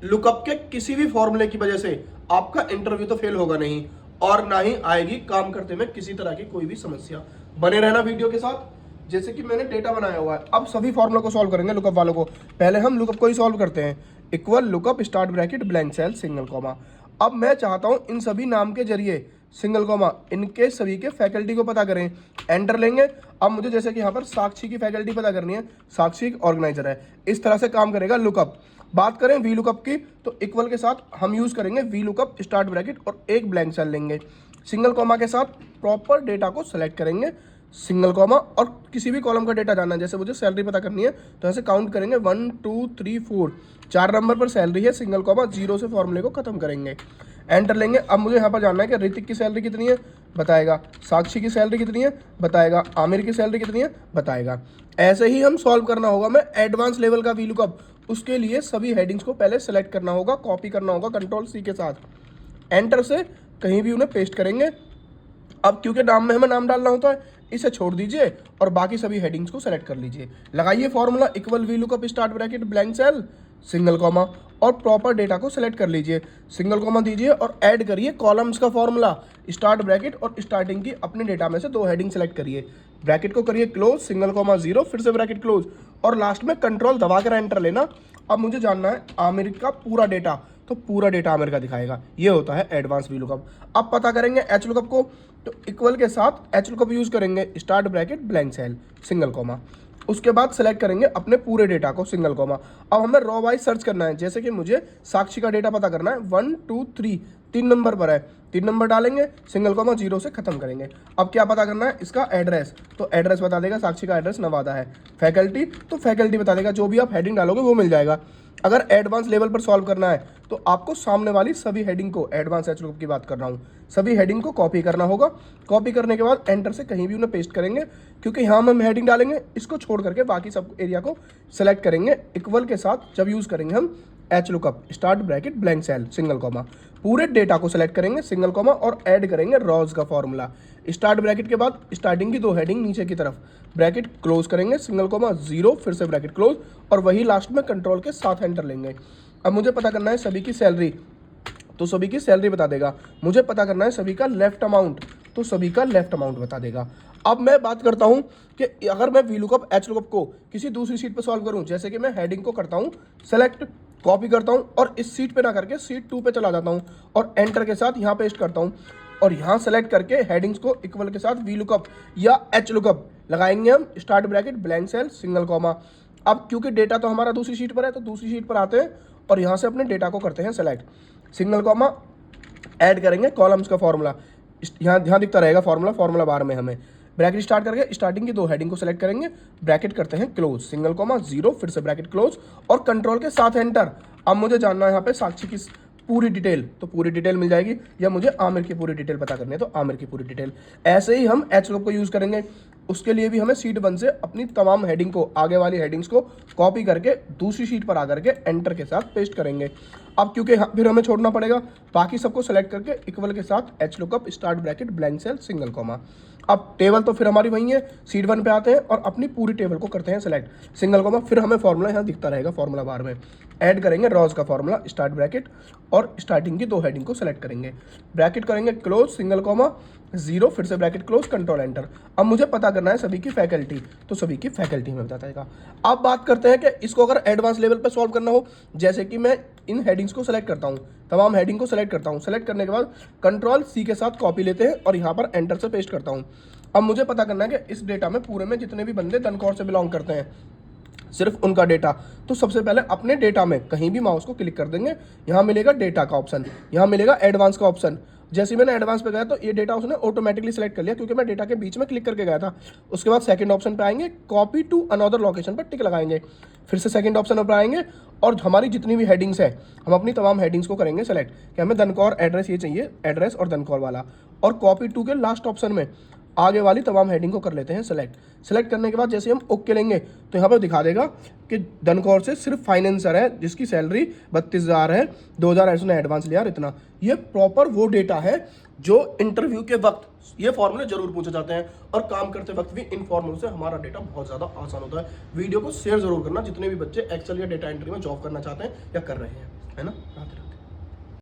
Lookup के किसी भी फॉर्मूले की वजह से आपका इंटरव्यू तो फेल होगा नहीं, और ना ही आएगी काम करते में किसी तरह की कोई भी समस्या। बने रहना वीडियो के साथ। जैसे कि मैंने डेटा बनाया हुआ है, अब सभी फॉर्मूला को सॉल्व करेंगे लुकअप वालों को। पहले हम लुकअप को ही सॉल्व करते हैं। Equal lookup start bracket blank cell single comma. अब मैं चाहता हूं इन सभी नाम के जरिए सिंगल कॉमा इनके सभी के फैकल्टी को पता करें। एंटर लेंगे। अब मुझे जैसे कि यहाँ पर साक्षी की फैकल्टी पता करनी है, साक्षी एक ऑर्गेनाइजर है। इस तरह से काम करेगा लुकअप। बात करें वी लुकअप की, तो इक्वल के साथ हम यूज करेंगे वी लुकअप स्टार्ट ब्रैकेट और एक ब्लैंक सेल लेंगे। सिंगल कॉमा के साथ प्रॉपर डेटा को सेलेक्ट करेंगे, सिंगल कॉमा, और किसी भी कॉलम का डेटा जानना है, जैसे मुझे सैलरी पता करनी है तो ऐसे काउंट करेंगे 1 2 3 4, 4 नंबर पर सैलरी है, सिंगल कॉमा, जीरो से फॉर्मूले को खत्म करेंगे। एंटर लेंगे। अब मुझे यहाँ पर जानना है कि ऋतिक की सैलरी कितनी है, बताएगा। साक्षी की सैलरी कितनी है, बताएगा। आमिर की सैलरी कितनी है, बताएगा। ऐसे ही हम सॉल्व करना होगा मैं एडवांस लेवल का वी लुकअप। उसके लिए सभी हेडिंग्स को पहले सेलेक्ट करना होगा, कॉपी करना होगा कंट्रोल सी के साथ। एंटर से कहीं भी उन्हें पेस्ट करेंगे। अब क्योंकि नाम में हमें नाम डालना होता है, इसे छोड़ दीजिए और बाकी सभी हेडिंग्स को सेलेक्ट कर लीजिए। लगाइए formula equal V lookup start bracket blank cell single comma, और प्रॉपर डेटा को सेलेक्ट कर लीजिए, सिंगल कॉमा दीजिए और ऐड करिए कॉलम्स का फॉर्मूला स्टार्ट ब्रैकेट और स्टार्टिंग की अपने डेटा में से 2 हेडिंग सेलेक्ट करिए। ब्रैकेट को करिए क्लोज, सिंगल कॉमा 0, फिर से ब्रैकेट क्लोज, और लास्ट में कंट्रोल दबाकर एंटर लेना। अब मुझे जानना है आमिर का पूरा डेटा, तो पूरा डेटा आमिर का दिखाएगा। ये होता है एडवांस वी लुकअप। अब पता करेंगे एच लुकअप को, तो इक्वल के साथ एच लुकअप यूज करेंगे start bracket blank cell single comma. उसके बाद सेलेक्ट करेंगे अपने पूरे डेटा को, सिंगल कॉमा। अब हमें रॉ वाइज सर्च करना है, जैसे कि मुझे साक्षी का डेटा पता करना है 1 2 3, 3 नंबर पर है, 3 नंबर डालेंगे, सिंगल कॉमा 0 से खत्म करेंगे। अब क्या पता करना है, इसका एड्रेस, तो एड्रेस बता देगा साक्षी का एड्रेस नवादा है। फैकल्टी, तो फैकल्टी बता देगा, जो भी आप हेडिंग डालोगे वो मिल जाएगा। अगर एडवांस लेवल पर सॉल्व करना है तो आपको सामने वाली सभी हेडिंग को, एडवांस एच लुकअप की बात कर रहा हूँ, सभी हेडिंग को कॉपी करना होगा। कॉपी करने के बाद एंटर से कहीं भी उन्हें पेस्ट करेंगे, क्योंकि यहाँ हम हेडिंग डालेंगे, इसको छोड़ करके बाकी सब एरिया को सेलेक्ट करेंगे। इक्वल के साथ जब यूज करेंगे हम H lookup start bracket blank cell single comma, पूरे डेटा को सेलेक्ट करेंगे, सिंगल कॉमा, और ऐड करेंगे रॉज का फॉर्मूला। स्टार्ट ब्रैकेट के बाद स्टार्टिंग की 2 हेडिंग नीचे की तरफ, ब्रैकेट क्लोज करेंगे, सिंगल कॉमा 0, फिर से ब्रैकेट क्लोज, और वही लास्ट में कंट्रोल के साथ एंटर लेंगे। अब मुझे पता करना है सभी की सैलरी, तो सभी की सैलरी बता देगा। मुझे पता करना है सभी का लेफ्ट अमाउंट, तो सभी का लेफ्ट अमाउंट बता देगा। अब मैं बात करता हूं कि अगर मैं वी लुकअप एच लुकअप को किसी दूसरी शीट पर सॉल्व करूं, जैसे कि मैं हेडिंग को करता हूं सेलेक्ट, कॉपी करता हूं और इस सीट पे ना करके सीट 2 पे चला जाता हूं और एंटर के साथ यहां पेस्ट करता हूं, और यहां सेलेक्ट करके हेडिंग्स को इक्वल के साथ वी लुकअप या एच लुकअप लगाएंगे हम start bracket blank cell single comma. अब क्योंकि डेटा तो हमारा दूसरी शीट पर है, तो दूसरी शीट पर आते हैं और यहां से अपने डेटा को करते हैं सेलेक्ट, सिंगल कॉमा, ऐड करेंगे कॉलम्स का फॉर्मूला। यहाँ दिखता रहेगा फॉर्मूला बार में हमें ब्रैकेट स्टार्ट करके स्टार्टिंग की 2 हेडिंग को सेलेक्ट करेंगे, ब्रैकेट करते हैं क्लोज, सिंगल कॉमा 0, फिर से ब्रैकेट क्लोज और कंट्रोल के साथ एंटर। अब मुझे जानना है यहाँ पे साक्षी की पूरी डिटेल, तो पूरी डिटेल मिल जाएगी, या मुझे आमिर की पूरी डिटेल पता करनी है तो आमिर की पूरी डिटेल। ऐसे ही हम एच लुकअप को यूज करेंगे। उसके लिए भी हमें शीट 1 से अपनी तमाम हेडिंग को, आगे वाली हेडिंग्स को कॉपी करके दूसरी शीट पर आकर के एंटर के साथ पेस्ट करेंगे। अब क्योंकि फिर हमें छोड़ना पड़ेगा, बाकी सबको सेलेक्ट करके इक्वल के साथ H lookup start bracket blank cell single comma. अब टेबल तो फिर हमारी वही है, शीट 1 पे आते हैं और अपनी पूरी टेबल को करते हैं सेलेक्ट, सिंगल कॉमा, फिर हमें फॉर्मूला यहाँ दिखता रहेगा फॉर्मूला बार में, ऐड करेंगे रॉज का फॉर्मूला स्टार्ट ब्रैकेट और स्टार्टिंग की 2 हेडिंग को सेलेक्ट करेंगे, ब्रैकेट करेंगे क्लोज, सिंगल कॉमा 0, फिर से ब्रैकेट क्लोज, कंट्रोल एंटर। अब मुझे पता करना है सभी की फैकल्टी, तो सभी की फैकल्टी में बता देगा। अब बात करते हैं कि इसको अगर एडवांस लेवल पर सॉल्व करना हो, जैसे कि मैं इन हेडिंग्स को सेलेक्ट करता हूँ, तमाम हेडिंग को सेलेक्ट करता हूँ, सेलेक्ट करने के बाद कंट्रोल सी के साथ कॉपी लेते हैं और यहाँ पर एंटर से पेस्ट करता हूँ। अब मुझे पता करना है कि इस डेटा में पूरे में जितने भी बंदे दनकौर से बिलोंग करते हैं, सिर्फ उनका डेटा, तो सबसे पहले अपने डेटा में कहीं भी माउस को क्लिक कर देंगे, यहाँ मिलेगा डेटा का ऑप्शन, यहाँ मिलेगा एडवांस का ऑप्शन। जैसे मैंने एडवांस पे गया तो ये डेटा उसने ऑटोमेटिकली सेलेक्ट कर लिया, क्योंकि मैं डेटा के बीच में क्लिक करके गया था। उसके बाद सेकंड ऑप्शन पे आएंगे, कॉपी टू अनदर लोकेशन पर टिक लगाएंगे, फिर से सेकंड ऑप्शन पर आएंगे और हमारी जितनी भी हेडिंग्स है, हम अपनी तमाम हेडिंग्स को करेंगे सेलेक्ट कि हमें दनकौर एड्रेस ये चाहिए, एड्रेस और दनकौर वाला, और कॉपी टू के लास्ट ऑप्शन में आगे वाली तमाम हेडिंग को कर लेते हैं सेलेक्ट करने के बाद जैसे हम ओके लेंगे तो यहाँ पर दिखा देगा कि धनखोर से सिर्फ फाइनेंसर है जिसकी सैलरी 32,000 है, 2,000 उसने एडवांस लिया, इतना। ये प्रॉपर वो डेटा है जो इंटरव्यू के वक्त ये फॉर्मूले जरूर पूछे जाते हैं, और काम करते वक्त भी इन फॉर्मूलों से हमारा डेटा बहुत ज़्यादा आसान होता है। वीडियो को शेयर जरूर करना जितने भी बच्चे एक्सेल या डेटा एंट्री में जॉब करना चाहते हैं या कर रहे हैं, है ना।